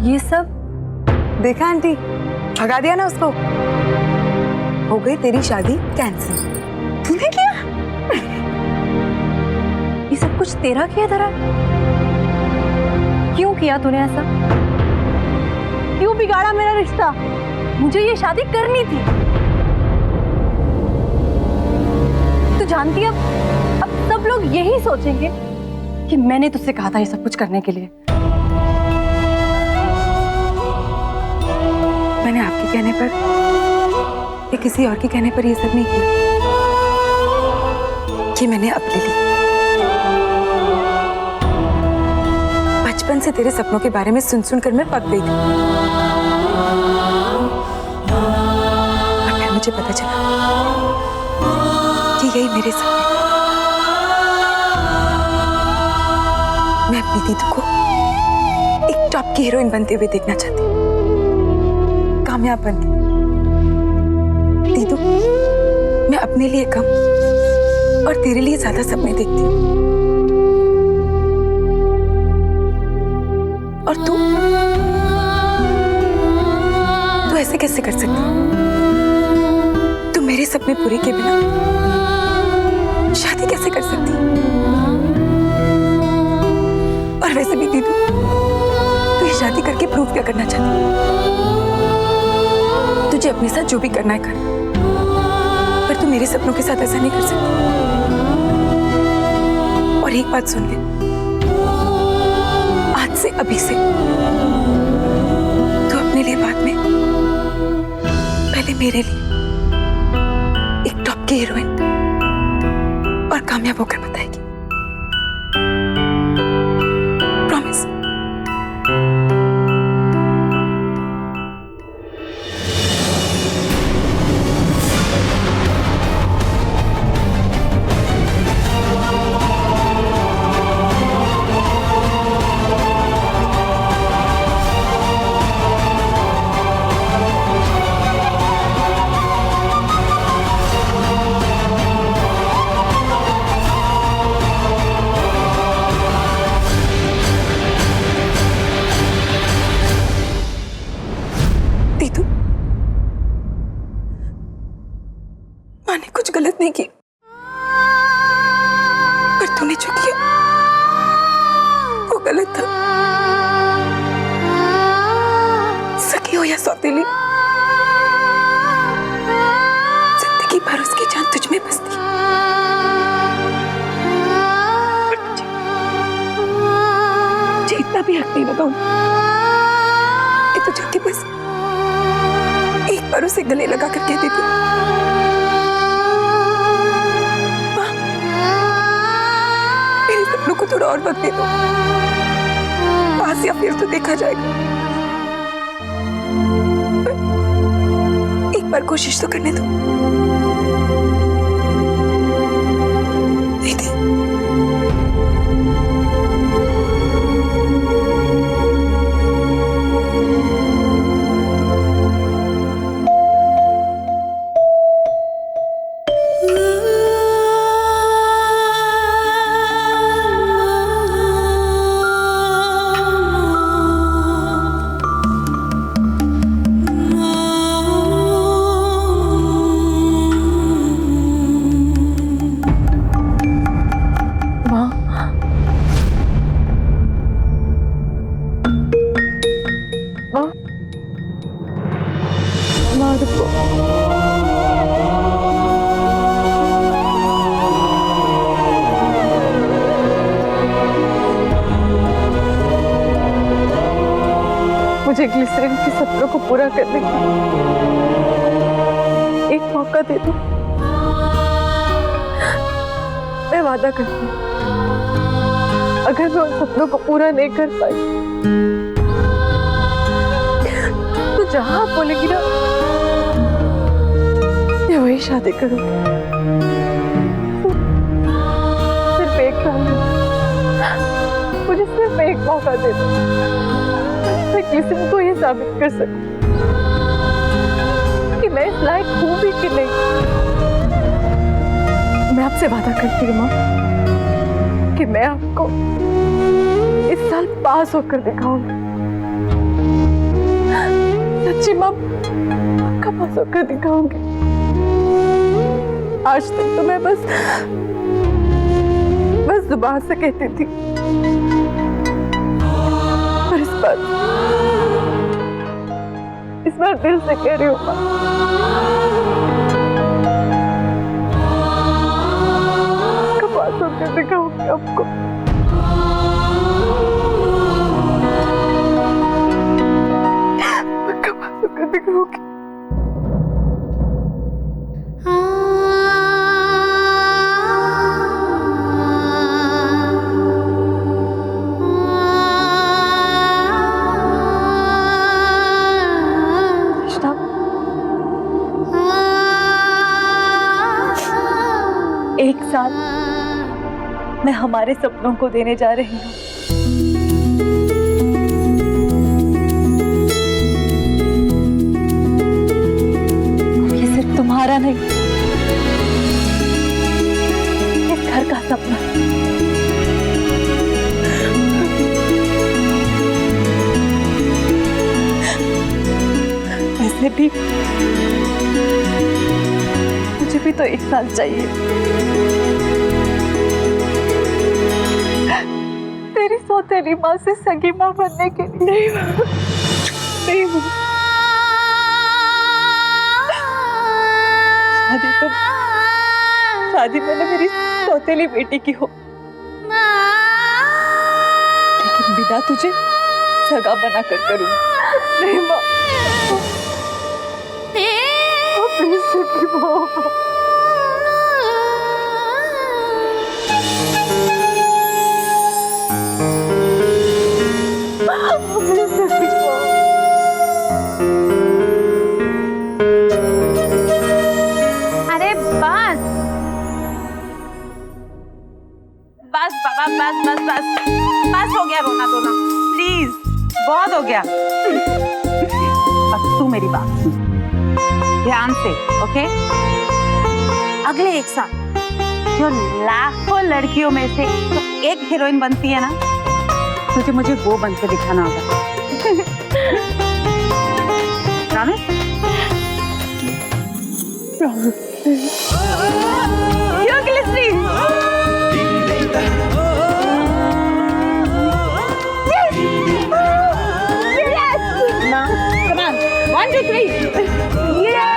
ये सब देखा आंटी, भगा दिया ना उसको। हो गई तेरी शादी कैंसिल। तूने किया? ये सब कुछ तेरा किया धरा? क्यों किया तूने ऐसा? क्यों बिगाड़ा मेरा रिश्ता? मुझे ये शादी करनी थी। तू जानती है अब सब लोग यही सोचेंगे कि मैंने तुझसे कहा था ये सब कुछ करने के लिए। मैंने आपके कहने पर या किसी और के कहने पर ये सब नहीं किया। कि मैंने अपने लिए बचपन से तेरे सपनों के बारे में सुन सुनकर मैं पक गई थी। और फिर मुझे पता चला कि यही मेरे सपने। मैं अपनी दीदी को एक टॉप की हीरोइन बनते हुए देखना चाहती हूँ, कामयाब बनती। दीदू, मैं अपने लिए कम और तेरे लिए ज्यादा सपने देखती हूँ। और तू ऐसे कैसे कर सकती? तू मेरे सपने पूरे किए बिना शादी कैसे कर सकती? और वैसे भी दीदू, तू ये शादी करके प्रूव क्या करना चाहती? तुझे अपने साथ जो भी करना है कर, पर तू मेरे सपनों के साथ ऐसा नहीं कर सकती। और एक बात सुन ले, आज से अभी से तू अपने लिए बाद में, पहले मेरे लिए एक टॉप की हीरोइन और कामयाब होकर बताएगी। प्रॉमिस। दीदू, मैंने कुछ गलत नहीं किया, पर तूने जो किया वो गलत था। सखी हो या सौतेली, जिंदगी भर उसकी जान तुझ में बसती। पर मुझे इतना भी हक नहीं लगा कि तू जाके बस एक बार उसे गले लगा कर कह देती, माँ, मेरे सपनों को थोड़ा और वक्त दे दो, पास या फिर तो देखा जाएगा। एक बार कोशिश तो करने दो दीदी। मुझे ग्लिसरीन के सपनों को पूरा करने का एक मौका दे दो। मैं वादा करती हूँ, अगर मैं उन सपनों को पूरा नहीं कर पाई तो जहां आप बोलेगी ना, मैं वही शादी करूंगी। सिर्फ एक साल, मुझे सिर्फ एक मौका दे दो, मैं किसी को ये साबित कर सकूं कि मैं इस लायक हूं भी कि नहीं। मैं आपसे वादा करती हूँ माँ कि मैं आपको इस साल पास होकर दिखाऊंगी। सच्ची माँ कब होकर दिखाऊंगी। आज तक तो मैं बस जुबान से कहती थी, और इस बार दिल से कह रही हूँ माँ। कब होकर दिखाऊंगी आपको। दिखाओगे। एक साल मैं हमारे सपनों को देने जा रही हूँ। तुम्हारा नहीं, इस घर का सपना। वैसे भी मुझे भी तो एक साल चाहिए तेरी सौतेली माँ से सगी माँ बनने के लिए। नहीं शादी मैंने मेरी सौतेली बेटी की हो, लेकिन विदा तुझे सगा बना कर करूंगी। नहीं माँ, प्लीज सगी माँ। प्लीज सगी माँ। बस हो गया रोना धोना, प्लीज बहुत हो गया। अब तू मेरी बात सुन ध्यान से, ओके? अगले एक साल जो लाखों लड़कियों में से तो एक हीरोइन बनती है ना, तुझे मुझे वो बन के दिखाना होगा। Promise? You're glistening. Come on, 1, 2, 3. Yeah!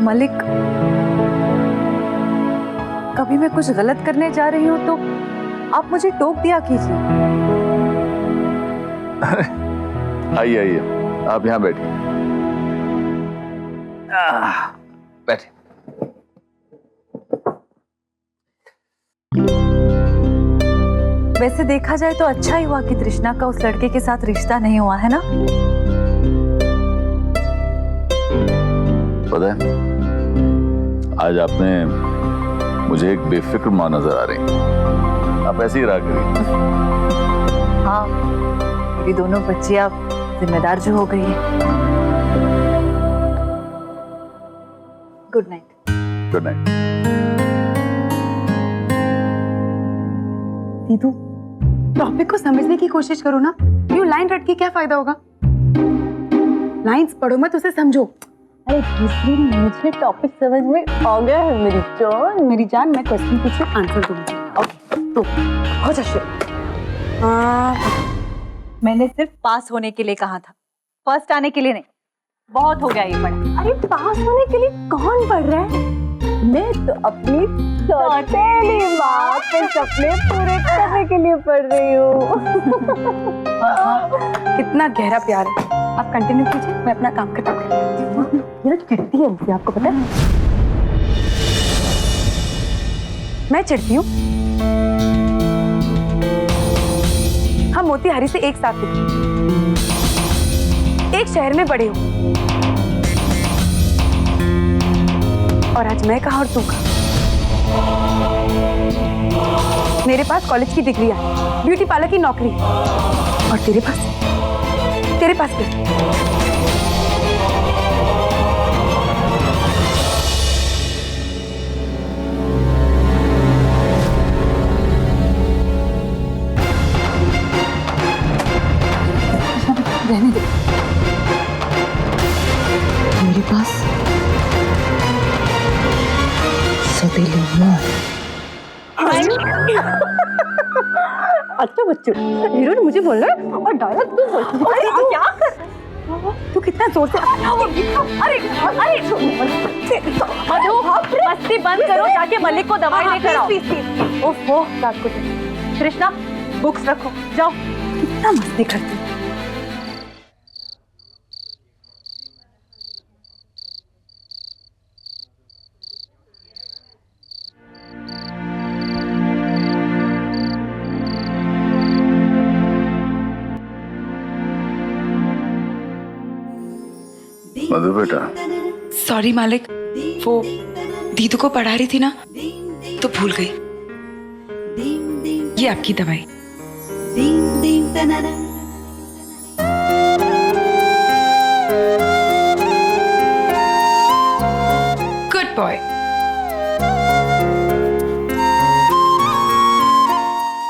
Malik, कभी मैं कुछ गलत करने जा रही हूँ तो आप मुझे टोक दिया कीजिए। आइए आइए, आप यहाँ बैठिए। बैठिए। वैसे देखा जाए तो अच्छा ही हुआ कि तृष्णा का उस लड़के के साथ रिश्ता नहीं हुआ, है ना? पता है, आज आपने मुझे एक बेफिक्र माँ नजर आ रही। आप ऐसे ही रहा करिए। हाँ, मेरी दोनों बच्चियां जिम्मेदार जो हो गई है। Good night. Good night. दीदू, टॉपिक को समझने की कोशिश करो ना। यूं लाइन रट के क्या फायदा होगा? लाइंस पढ़ो मत, उसे समझो। अरे दूसरी, मुझे टॉपिक समझ में आ गया है मेरी जान। मैं क्वेश्चन पूछूं, आंसर दूंगी। ओके, तो हो जा शुरू। मैंने सिर्फ पास होने के लिए कहा था, फर्स्ट आने के लिए नहीं। बहुत हो गया ये पढ़ा। अरे पास होने के लिए कौन पढ़ रहा है? मैं तो अपनी सौतेली माँ के सपने पूरे करने के लिए पढ़ रही हूँ। कितना गहरा प्यार है। आप कंटिन्यू कीजिए, मैं अपना काम खत्म करती हूँ। ये चिढ़ती है मुझे, आपको पता है? मैं चिढ़ती हूँ? हम मोतीहारी से एक साथ थे, एक शहर में बड़े हो। और आज मैं कहाँ और तू कहाँ। मेरे पास कॉलेज की डिग्री है, ब्यूटी पार्लर की नौकरी, और तेरे पास क्या? रहने दे। मेरे पास सौतेली माँ। अच्छा बच्चों, हीरो ने मुझे बोला और डायलॉग तू बोलती है। अरे तू क्या कर? तू कितना जोर से अरे मधु, मस्ती बंद करो, जाके मलिक को दवाई लेकर आओ। ओहो, रात को कृष्णा बुक्स रखो, जाओ। कितना मस्ती करती है। मधु बेटा, सॉरी मालिक, वो दीदू को पढ़ा रही थी ना तो भूल गई। ये आपकी दवाई। Good boy.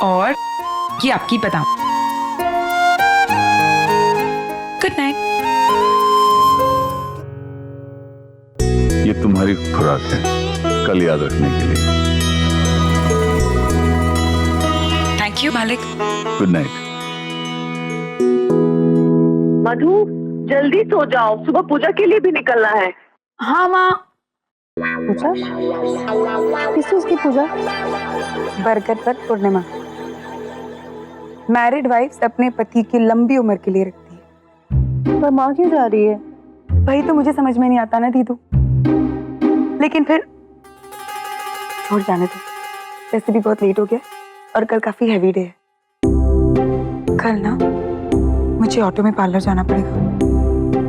और ये आपकी बादाम। Good night. ये तुम्हारी खुराक है, कल याद रखने के लिए। थैंक यू मालिक। Good night. मधु, जल्दी सो जाओ, सुबह पूजा के लिए भी निकलना है। हाँ माँ। पूजा? किस चीज की पूजा? बरगद पर पूर्णिमा। मैरिड वाइफ्स अपने पति की लंबी उम्र के लिए रखती है। पर माँ क्यों जा रही है? वही तो मुझे समझ में नहीं आता ना दीदू, लेकिन फिर छोड़ जाने दो। वैसे भी बहुत लेट हो गया और कल काफी हैवी डे है। कल ना मुझे ऑटो में पार्लर जाना पड़ेगा।